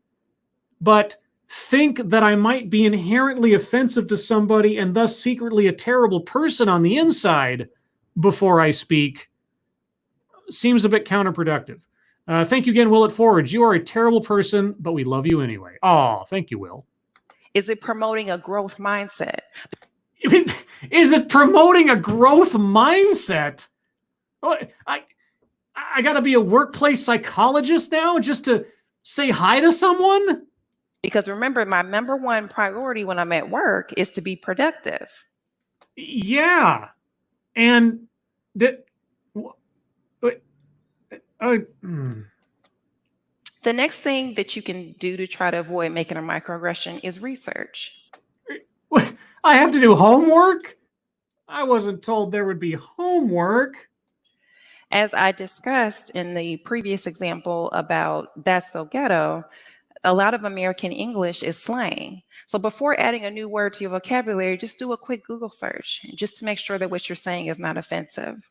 But think that I might be inherently offensive to somebody and thus secretly a terrible person on the inside before I speak seems a bit counterproductive. Thank you again, Will It Forge. You are a terrible person, but we love you anyway. Oh, thank you, Will. Is it promoting a growth mindset? Is it promoting a growth mindset? I got to be a workplace psychologist now just to say hi to someone? Because remember, my number one priority when I'm at work is to be productive. Yeah. And Hmm. The next thing that you can do to try to avoid making a microaggression is research. I have to do homework? I wasn't told there would be homework. As I discussed in the previous example about That's So Ghetto, a lot of American English is slang. So before adding a new word to your vocabulary, just do a quick Google search just to make sure that what you're saying is not offensive.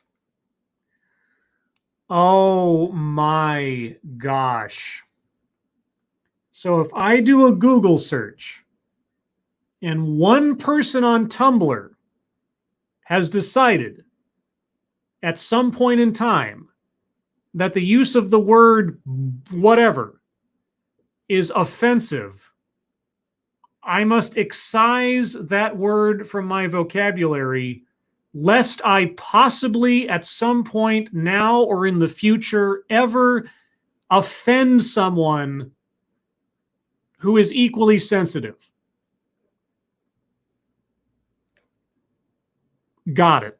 Oh my gosh. So if I do a Google search and one person on Tumblr has decided at some point in time that the use of the word whatever is offensive, I must excise that word from my vocabulary, lest I possibly at some point now or in the future ever offend someone who is equally sensitive. Got it.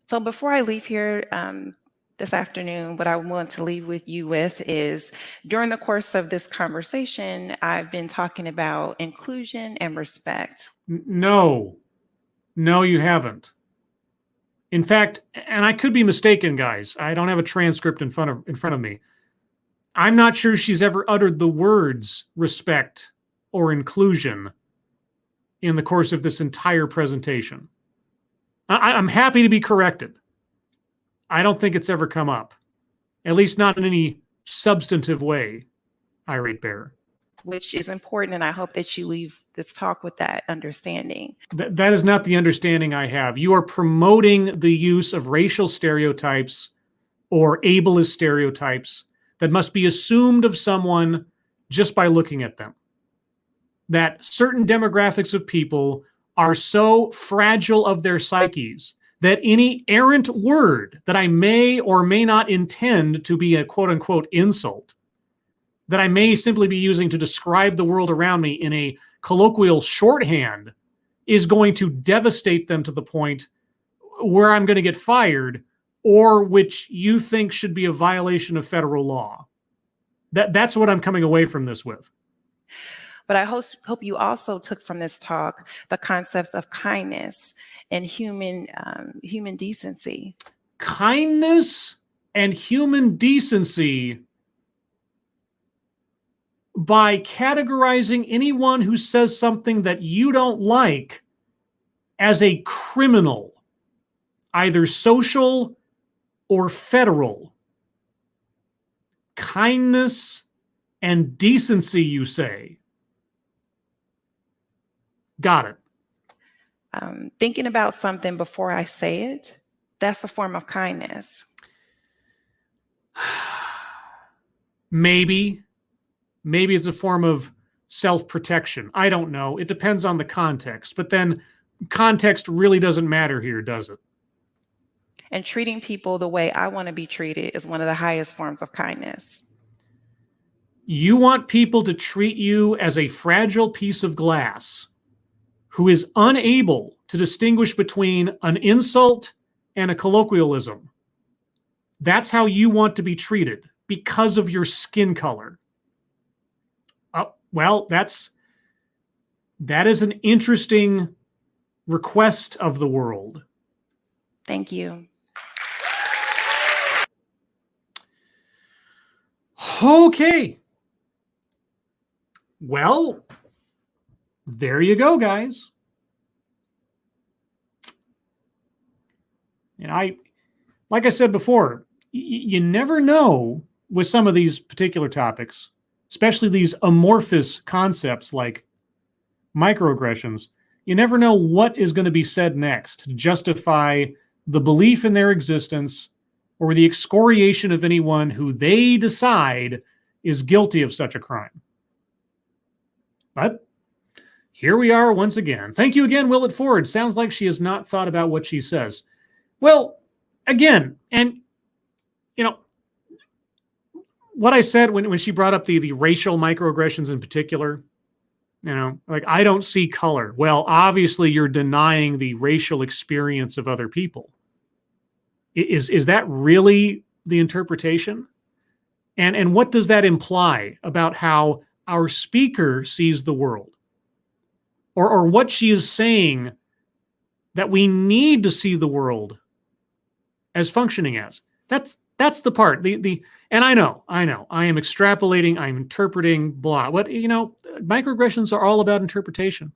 So before I leave here this afternoon, what I want to leave with you with is during the course of this conversation, I've been talking about inclusion and respect. No, you haven't. In fact, and I could be mistaken, guys. I don't have a transcript in front of me. I'm not sure she's ever uttered the words respect or inclusion in the course of this entire presentation. I'm happy to be corrected. I don't think it's ever come up, at least not in any substantive way, Irate Bear. Which is important, and I hope that you leave this talk with that understanding. That is not the understanding I have. You are promoting the use of racial stereotypes or ableist stereotypes that must be assumed of someone just by looking at them. That certain demographics of people are so fragile of their psyches that any errant word that I may or may not intend to be a quote unquote insult, that I may simply be using to describe the world around me in a colloquial shorthand, is going to devastate them to the point where I'm going to get fired, or which you think should be a violation of federal law. That's what I'm coming away from this with. But I hope you also took from this talk the concepts of kindness and human decency. Kindness and human decency by categorizing anyone who says something that you don't like as a criminal, either social or federal. Kindness and decency, you say. Got it. Thinking about something before I say it, that's a form of kindness. Maybe it's a form of self-protection. I don't know. It depends on the context. But then context really doesn't matter here, does it? And treating people the way I want to be treated is one of the highest forms of kindness. You want people to treat you as a fragile piece of glass who is unable to distinguish between an insult and a colloquialism. That's how you want to be treated because of your skin color. Well, that is an interesting request of the world. Thank you. Okay. Well, there you go, guys. And like I said before, you never know with some of these particular topics, especially these amorphous concepts like microaggressions, you never know what is going to be said next to justify the belief in their existence or the excoriation of anyone who they decide is guilty of such a crime. But here we are once again. Thank you again, Willett Ford. Sounds like she has not thought about what she says. Well, again, and you know, what I said when she brought up the racial microaggressions in particular, you know, like, I don't see color. Well, obviously you're denying the racial experience of other people. Is that really the interpretation? And what does that imply about how our speaker sees the world? Or what she is saying that we need to see the world as functioning as? That's the part. And I know, I am extrapolating, I'm interpreting, blah. Microaggressions are all about interpretation.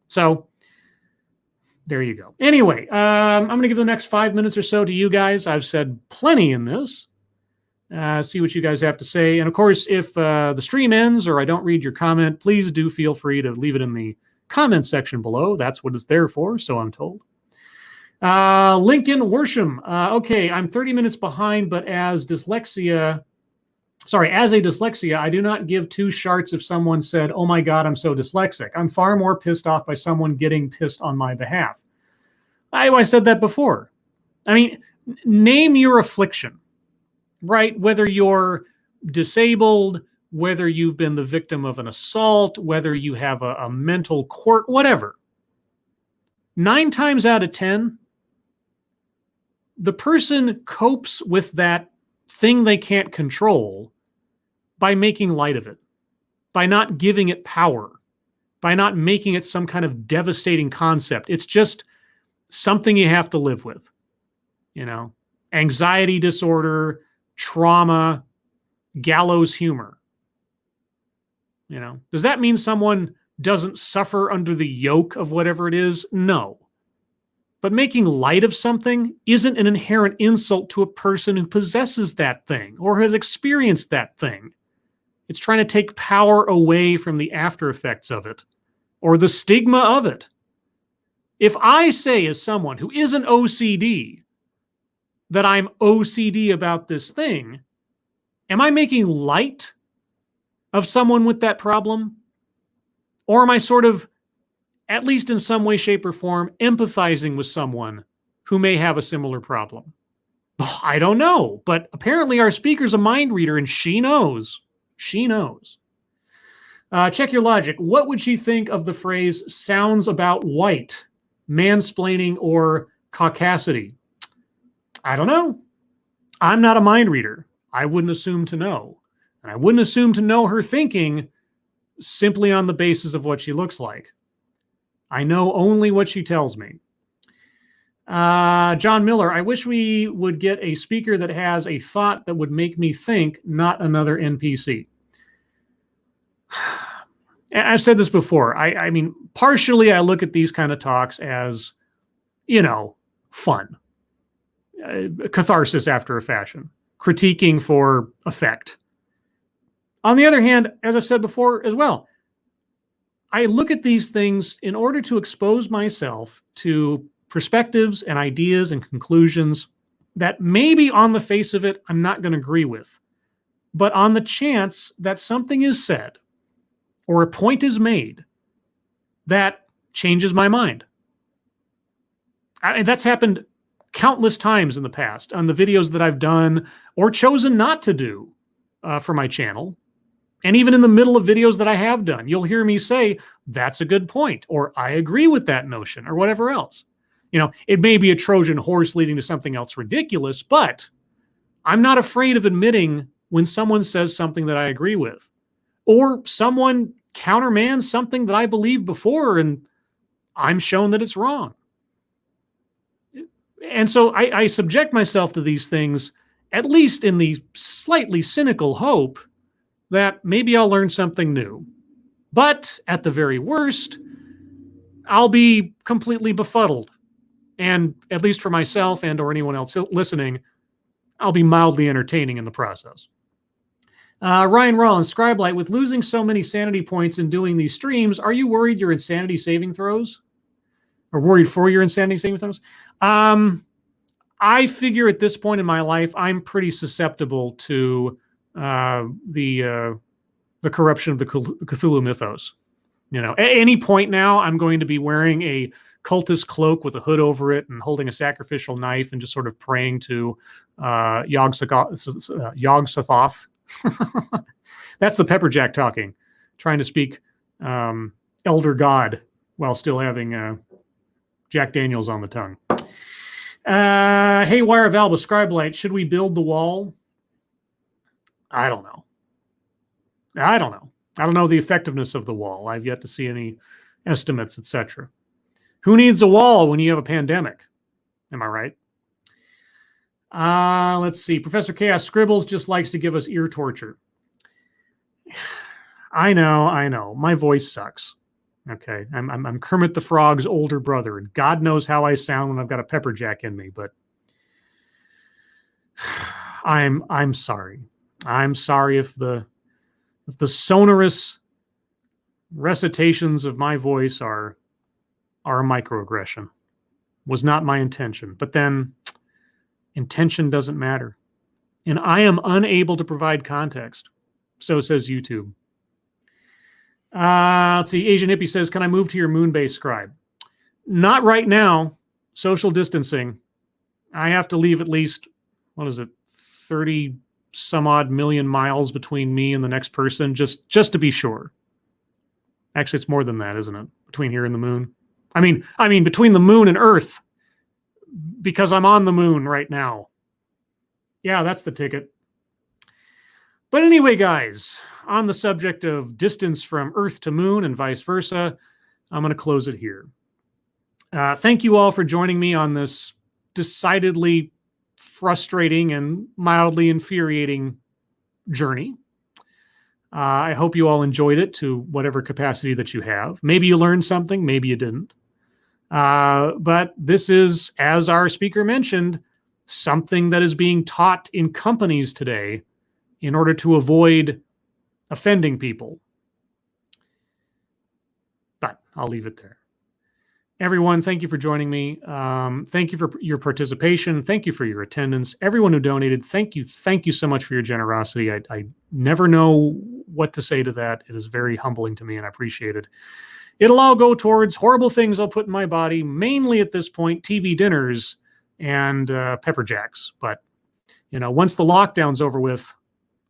So there you go. Anyway, I'm going to give the next 5 minutes or so to you guys. I've said plenty in this. See what you guys have to say. And of course, if the stream ends or I don't read your comment, please do feel free to leave it in the comment section below. That's what it's there for, so I'm told. Lincoln Worsham. Okay, I'm 30 minutes behind, but as a dyslexia, I do not give two sharts if someone said, "Oh my God, I'm so dyslexic." I'm far more pissed off by someone getting pissed on my behalf. I said that before. I mean, name your affliction, right? Whether you're disabled, whether you've been the victim of an assault, whether you have a mental quirk, whatever. 9 times out of 10, the person copes with that thing they can't control by making light of it, by not giving it power, by not making it some kind of devastating concept. It's just something you have to live with. Anxiety disorder, trauma, gallows humor. Does that mean someone doesn't suffer under the yoke of whatever it is? No. But making light of something isn't an inherent insult to a person who possesses that thing or has experienced that thing. It's trying to take power away from the after effects of it or the stigma of it. If I say as someone who isn't OCD that I'm OCD about this thing, am I making light of someone with that problem? Or am I sort of, at least in some way, shape, or form, empathizing with someone who may have a similar problem? I don't know, but apparently our speaker's a mind reader and she knows. She knows. Check your logic. What would she think of the phrase "sounds about white," mansplaining, or caucasity? I don't know. I'm not a mind reader. I wouldn't assume to know. And I wouldn't assume to know her thinking simply on the basis of what she looks like. I know only what she tells me. John Miller, I wish we would get a speaker that has a thought that would make me think, not another NPC. I've said this before. I mean, partially I look at these kind of talks as, fun. Catharsis after a fashion. Critiquing for effect. On the other hand, as I've said before as well, I look at these things in order to expose myself to perspectives and ideas and conclusions that maybe on the face of it, I'm not going to agree with. But on the chance that something is said or a point is made that changes my mind. That's happened countless times in the past on the videos that I've done or chosen not to do for my channel. And even in the middle of videos that I have done, you'll hear me say, "That's a good point," or "I agree with that notion," or whatever else. It may be a Trojan horse leading to something else ridiculous, but I'm not afraid of admitting when someone says something that I agree with, or someone countermands something that I believed before and I'm shown that it's wrong. And so I subject myself to these things, at least in the slightly cynical hope that maybe I'll learn something new. But at the very worst, I'll be completely befuddled. And at least for myself and or anyone else listening, I'll be mildly entertaining in the process. Ryan Rollins, Scribelight, with losing so many sanity points in doing these streams, are you worried your insanity saving throws? Or worried for your insanity saving throws? I figure at this point in my life, I'm pretty susceptible to the corruption of the Cthulhu mythos. At any point now, I'm going to be wearing a cultist cloak with a hood over it and holding a sacrificial knife and just sort of praying to Yog-Sothoth. That's the Pepperjack talking, trying to speak Elder God while still having Jack Daniels on the tongue. Haywire Valba, Scribelight, should we build the wall? I don't know. I don't know the effectiveness of the wall. I've yet to see any estimates, etc. Who needs a wall when you have a pandemic? Am I right? Let's see. Professor Chaos Scribbles just likes to give us ear torture. I know. My voice sucks. Okay, I'm Kermit the Frog's older brother, and God knows how I sound when I've got a pepper jack in me. But I'm sorry. I'm sorry if the sonorous recitations of my voice are a microaggression. Was not my intention. But then intention doesn't matter. And I am unable to provide context. So says YouTube. Let's see. Asian Hippie says, can I move to your moon-based scribe? Not right now. Social distancing. I have to leave at least, 30 some odd million miles between me and the next person, just to be sure. Actually, it's more than that, isn't it? Between here and the moon. I mean, between the moon and Earth, because I'm on the moon right now. Yeah, that's the ticket. But anyway, guys, on the subject of distance from Earth to moon and vice versa, I'm going to close it here. Thank you all for joining me on this decidedly frustrating and mildly infuriating journey. I hope you all enjoyed it to whatever capacity that you have. Maybe you learned something, maybe you didn't. But this is, as our speaker mentioned, something that is being taught in companies today in order to avoid offending people. But I'll leave it there. Everyone, thank you for joining me. Thank you for your participation. Thank you for your attendance. Everyone who donated, thank you. Thank you so much for your generosity. I never know what to say to that. It is very humbling to me, and I appreciate it. It'll all go towards horrible things I'll put in my body, mainly at this point, TV dinners and pepper jacks. But, once the lockdown's over with,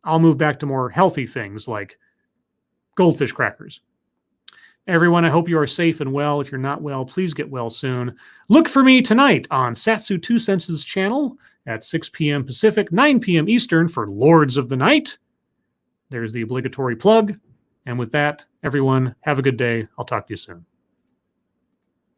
I'll move back to more healthy things like goldfish crackers. Everyone, I hope you are safe and well. If you're not well, please get well soon. Look for me tonight on Satsu 2 Senses channel at 6 p.m. Pacific, 9 p.m. Eastern for Lords of the Night. There's the obligatory plug. And with that, everyone, have a good day. I'll talk to you soon.